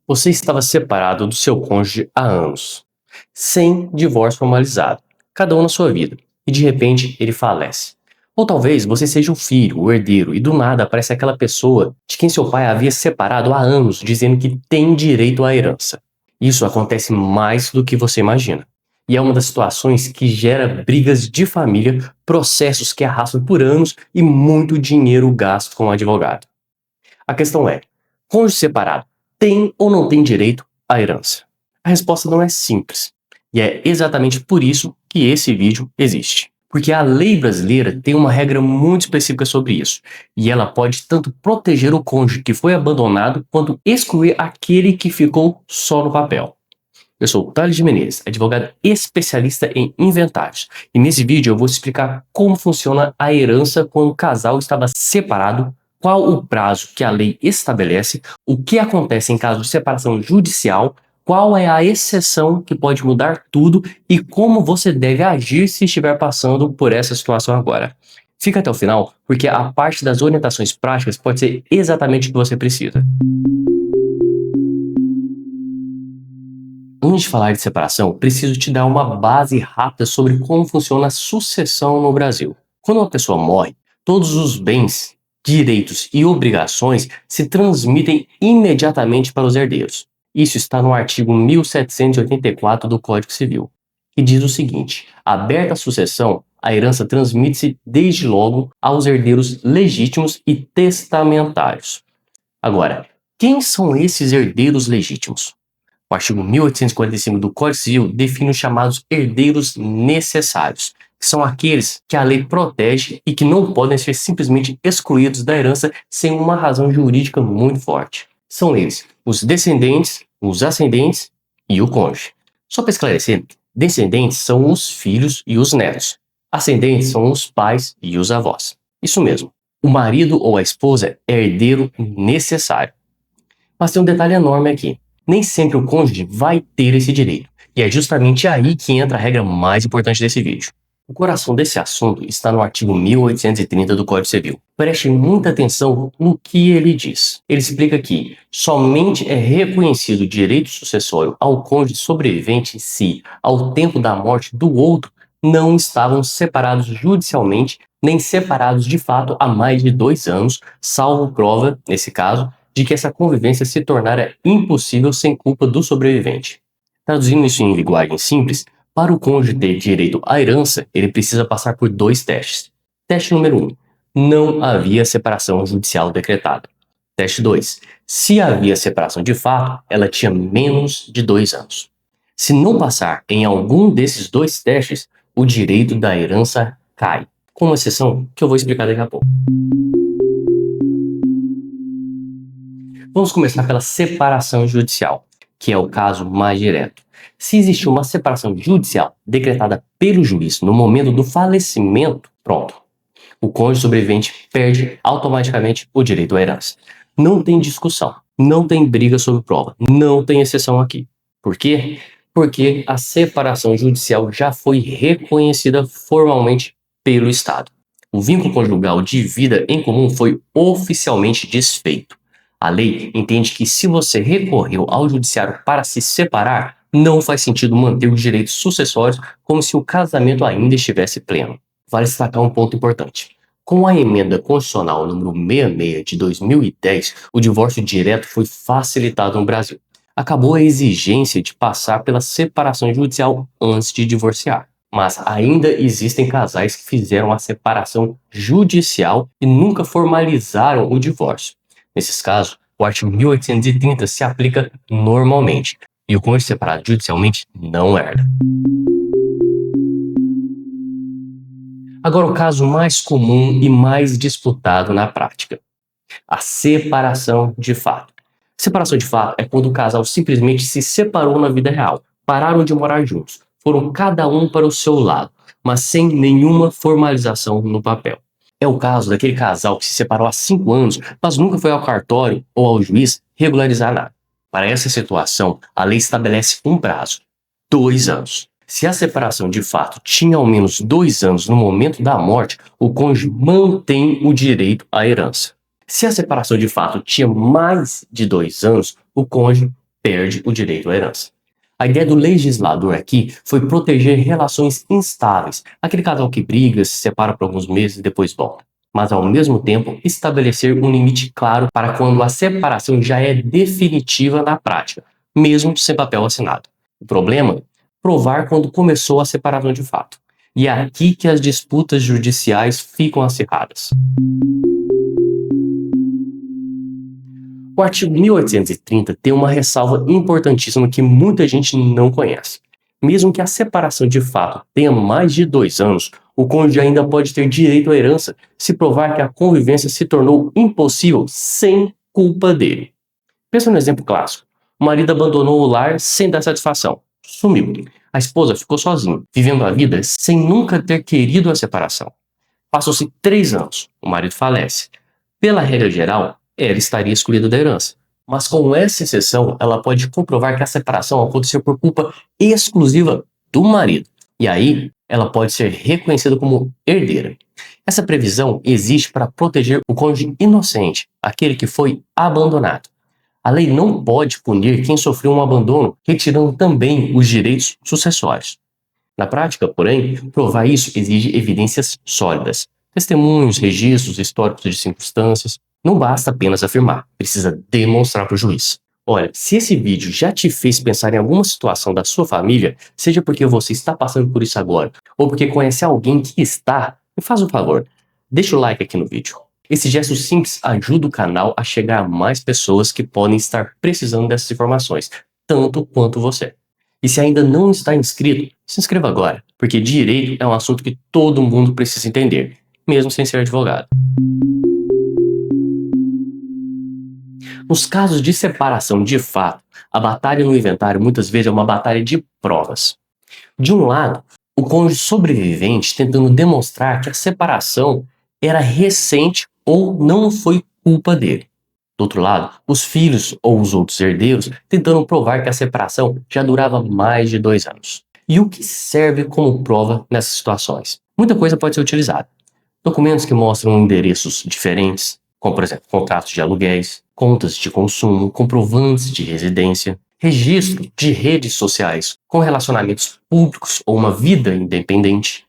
Você estava separado do seu cônjuge há anos, sem divórcio formalizado, cada um na sua vida, e de repente ele falece. Ou talvez você seja o filho, o herdeiro, e do nada aparece aquela pessoa de quem seu pai havia se separado há anos, dizendo que tem direito à herança. Isso acontece mais do que você imagina. E é uma das situações que gera brigas de família, processos que arrastam por anos e muito dinheiro gasto com o advogado. A questão é: cônjuge separado tem ou não tem direito à herança? A resposta não é simples. E é exatamente por isso que esse vídeo existe. Porque a lei brasileira tem uma regra muito específica sobre isso. E ela pode tanto proteger o cônjuge que foi abandonado, quanto excluir aquele que ficou só no papel. Eu sou o Thales de Menezes, advogado especialista em inventários. E nesse vídeo eu vou explicar como funciona a herança quando o casal estava separado, qual o prazo que a lei estabelece, o que acontece em caso de separação judicial, qual é a exceção que pode mudar tudo e como você deve agir se estiver passando por essa situação agora. Fica até o final, porque a parte das orientações práticas pode ser exatamente o que você precisa. Antes de falar de separação, preciso te dar uma base rápida sobre como funciona a sucessão no Brasil. Quando uma pessoa morre, todos os bens, direitos e obrigações se transmitem imediatamente para os herdeiros. Isso está no artigo 1784 do Código Civil, que diz o seguinte: aberta a sucessão, a herança transmite-se desde logo aos herdeiros legítimos e testamentários. Agora, quem são esses herdeiros legítimos? O artigo 1845 do Código Civil define os chamados herdeiros necessários, que são aqueles que a lei protege e que não podem ser simplesmente excluídos da herança sem uma razão jurídica muito forte. São eles os descendentes, os ascendentes e o cônjuge. Só para esclarecer, descendentes são os filhos e os netos. Ascendentes são os pais e os avós. Isso mesmo, o marido ou a esposa é herdeiro necessário. Mas tem um detalhe enorme aqui. Nem sempre o cônjuge vai ter esse direito. E é justamente aí que entra a regra mais importante desse vídeo. O coração desse assunto está no artigo 1830 do Código Civil. Preste muita atenção no que ele diz. Ele explica que somente é reconhecido o direito sucessório ao cônjuge sobrevivente se, ao tempo da morte do outro, não estavam separados judicialmente, nem separados de fato há mais de 2 anos, salvo prova, nesse caso, de que essa convivência se tornara impossível sem culpa do sobrevivente. Traduzindo isso em linguagem simples, para o cônjuge ter direito à herança, ele precisa passar por 2 testes. Teste número 1. Não havia separação judicial decretada. Teste 2. Se havia separação de fato, ela tinha menos de 2 anos. Se não passar em algum desses 2 testes, o direito da herança cai. Com uma exceção que eu vou explicar daqui a pouco. Vamos começar pela separação judicial, que é o caso mais direto. Se existe uma separação judicial decretada pelo juiz no momento do falecimento, pronto. O cônjuge sobrevivente perde automaticamente o direito à herança. Não tem discussão, não tem briga sobre prova, não tem exceção aqui. Por quê? Porque a separação judicial já foi reconhecida formalmente pelo Estado. O vínculo conjugal de vida em comum foi oficialmente desfeito. A lei entende que se você recorreu ao judiciário para se separar, não faz sentido manter os direitos sucessórios como se o casamento ainda estivesse pleno. Vale destacar um ponto importante. Com a emenda constitucional número 66 de 2010, o divórcio direto foi facilitado no Brasil. Acabou a exigência de passar pela separação judicial antes de divorciar. Mas ainda existem casais que fizeram a separação judicial e nunca formalizaram o divórcio. Nesses casos, o artigo 1830 se aplica normalmente, e o cônjuge separado judicialmente não herda. Agora, o caso mais comum e mais disputado na prática: a separação de fato. Separação de fato é quando o casal simplesmente se separou na vida real, pararam de morar juntos, foram cada um para o seu lado, mas sem nenhuma formalização no papel. É o caso daquele casal que se separou há 5 anos, mas nunca foi ao cartório ou ao juiz regularizar nada. Para essa situação, a lei estabelece um prazo: 2 anos. Se a separação de fato tinha ao menos 2 anos no momento da morte, o cônjuge mantém o direito à herança. Se a separação de fato tinha mais de 2 anos, o cônjuge perde o direito à herança. A ideia do legislador aqui foi proteger relações instáveis, aquele casal que briga, se separa por alguns meses e depois volta, mas ao mesmo tempo estabelecer um limite claro para quando a separação já é definitiva na prática, mesmo sem papel assinado. O problema? Provar quando começou a separação de fato. E é aqui que as disputas judiciais ficam acirradas. O artigo 1830 tem uma ressalva importantíssima que muita gente não conhece. Mesmo que a separação de fato tenha mais de 2 anos, o cônjuge ainda pode ter direito à herança se provar que a convivência se tornou impossível sem culpa dele. Pensa no exemplo clássico. O marido abandonou o lar sem dar satisfação. Sumiu. A esposa ficou sozinha, vivendo a vida sem nunca ter querido a separação. Passou-se 3 anos. O marido falece. Pela regra geral, ela estaria excluída da herança. Mas com essa exceção, ela pode comprovar que a separação aconteceu por culpa exclusiva do marido. E aí, ela pode ser reconhecida como herdeira. Essa previsão existe para proteger o cônjuge inocente, aquele que foi abandonado. A lei não pode punir quem sofreu um abandono, retirando também os direitos sucessórios. Na prática, porém, provar isso exige evidências sólidas. Testemunhos, registros históricos de circunstâncias. Não basta apenas afirmar, precisa demonstrar para o juiz. Olha, se esse vídeo já te fez pensar em alguma situação da sua família, seja porque você está passando por isso agora, ou porque conhece alguém que está, me faz um favor, deixa o like aqui no vídeo. Esse gesto simples ajuda o canal a chegar a mais pessoas que podem estar precisando dessas informações, tanto quanto você. E se ainda não está inscrito, se inscreva agora, porque direito é um assunto que todo mundo precisa entender, mesmo sem ser advogado. Nos casos de separação de fato, a batalha no inventário muitas vezes é uma batalha de provas. De um lado, o cônjuge sobrevivente tentando demonstrar que a separação era recente ou não foi culpa dele. Do outro lado, os filhos ou os outros herdeiros tentando provar que a separação já durava mais de 2 anos. E o que serve como prova nessas situações? Muita coisa pode ser utilizada. Documentos que mostram endereços diferentes, como por exemplo, contratos de aluguéis, contas de consumo, comprovantes de residência, registro de redes sociais com relacionamentos públicos ou uma vida independente,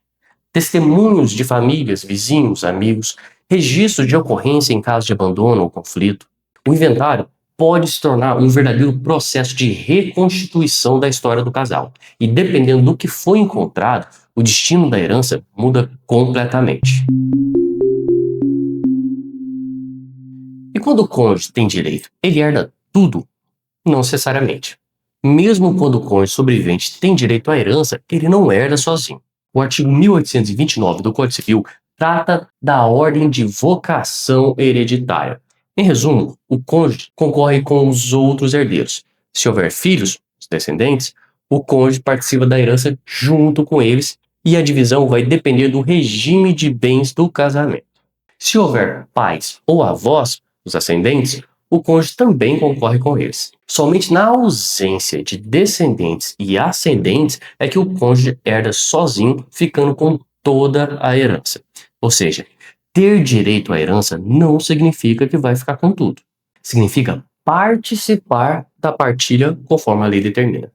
testemunhos de famílias, vizinhos, amigos, registro de ocorrência em caso de abandono ou conflito. O inventário pode se tornar um verdadeiro processo de reconstituição da história do casal. E dependendo do que foi encontrado, o destino da herança muda completamente. E quando o cônjuge tem direito, ele herda tudo? Não necessariamente. Mesmo quando o cônjuge sobrevivente tem direito à herança, ele não herda sozinho. O artigo 1829 do Código Civil trata da ordem de vocação hereditária. Em resumo, o cônjuge concorre com os outros herdeiros. Se houver filhos, os descendentes, o cônjuge participa da herança junto com eles e a divisão vai depender do regime de bens do casamento. Se houver pais ou avós, os ascendentes, o cônjuge também concorre com eles. Somente na ausência de descendentes e ascendentes é que o cônjuge herda sozinho, ficando com toda a herança. Ou seja, ter direito à herança não significa que vai ficar com tudo. Significa participar da partilha conforme a lei determina.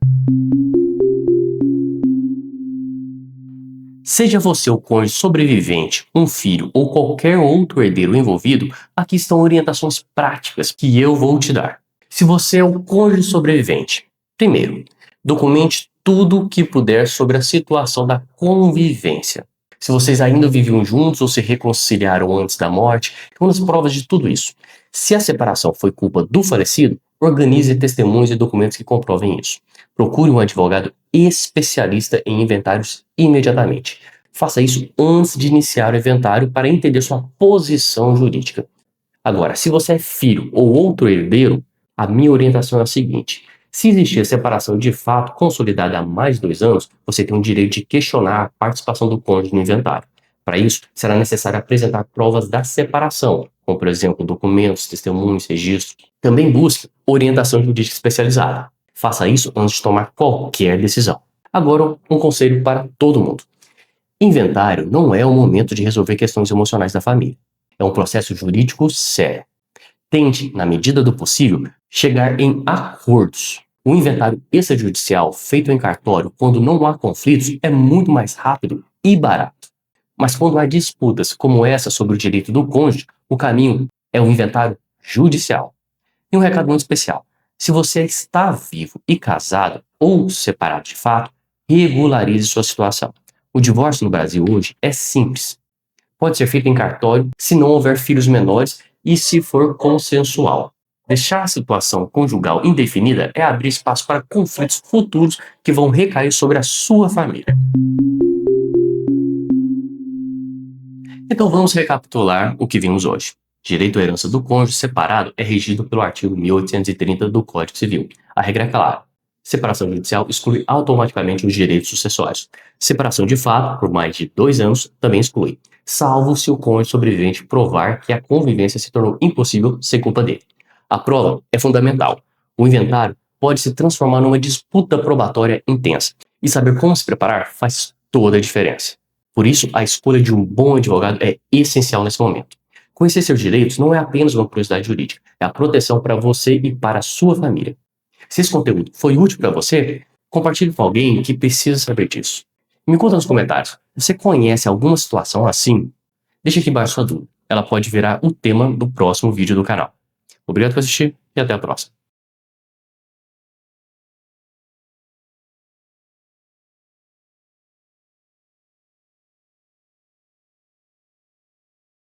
Seja você o cônjuge sobrevivente, um filho ou qualquer outro herdeiro envolvido, aqui estão orientações práticas que eu vou te dar. Se você é o cônjuge sobrevivente, primeiro, documente tudo o que puder sobre a situação da convivência. Se vocês ainda viviam juntos ou se reconciliaram antes da morte, uma das provas de tudo isso. Se a separação foi culpa do falecido, organize testemunhos e documentos que comprovem isso. Procure um advogado especialista em inventários imediatamente. Faça isso antes de iniciar o inventário para entender sua posição jurídica. Agora, se você é filho ou outro herdeiro, a minha orientação é a seguinte: se existir a separação de fato consolidada há mais de 2 anos, você tem o direito de questionar a participação do cônjuge no inventário. Para isso, será necessário apresentar provas da separação, como por exemplo documentos, testemunhos, registros. Também busque orientação jurídica especializada. Faça isso antes de tomar qualquer decisão. Agora, um conselho para todo mundo. Inventário não é o momento de resolver questões emocionais da família. É um processo jurídico sério. Tente, na medida do possível, chegar em acordos. O inventário extrajudicial feito em cartório quando não há conflitos é muito mais rápido e barato. Mas quando há disputas como essa sobre o direito do cônjuge, o caminho é o inventário judicial. E um recado muito especial: se você está vivo e casado ou separado de fato, regularize sua situação. O divórcio no Brasil hoje é simples. Pode ser feito em cartório se não houver filhos menores e se for consensual. Deixar a situação conjugal indefinida é abrir espaço para conflitos futuros que vão recair sobre a sua família. Então vamos recapitular o que vimos hoje. Direito à herança do cônjuge separado é regido pelo artigo 1830 do Código Civil. A regra é clara: separação judicial exclui automaticamente os direitos sucessórios. Separação de fato, por mais de 2 anos, também exclui, salvo se o cônjuge sobrevivente provar que a convivência se tornou impossível sem culpa dele. A prova é fundamental. O inventário pode se transformar numa disputa probatória intensa, e saber como se preparar faz toda a diferença. Por isso, a escolha de um bom advogado é essencial nesse momento. Conhecer seus direitos não é apenas uma curiosidade jurídica, é a proteção para você e para a sua família. Se esse conteúdo foi útil para você, compartilhe com alguém que precisa saber disso. Me conta nos comentários, você conhece alguma situação assim? Deixa aqui embaixo sua dúvida, ela pode virar o tema do próximo vídeo do canal. Obrigado por assistir e até a próxima.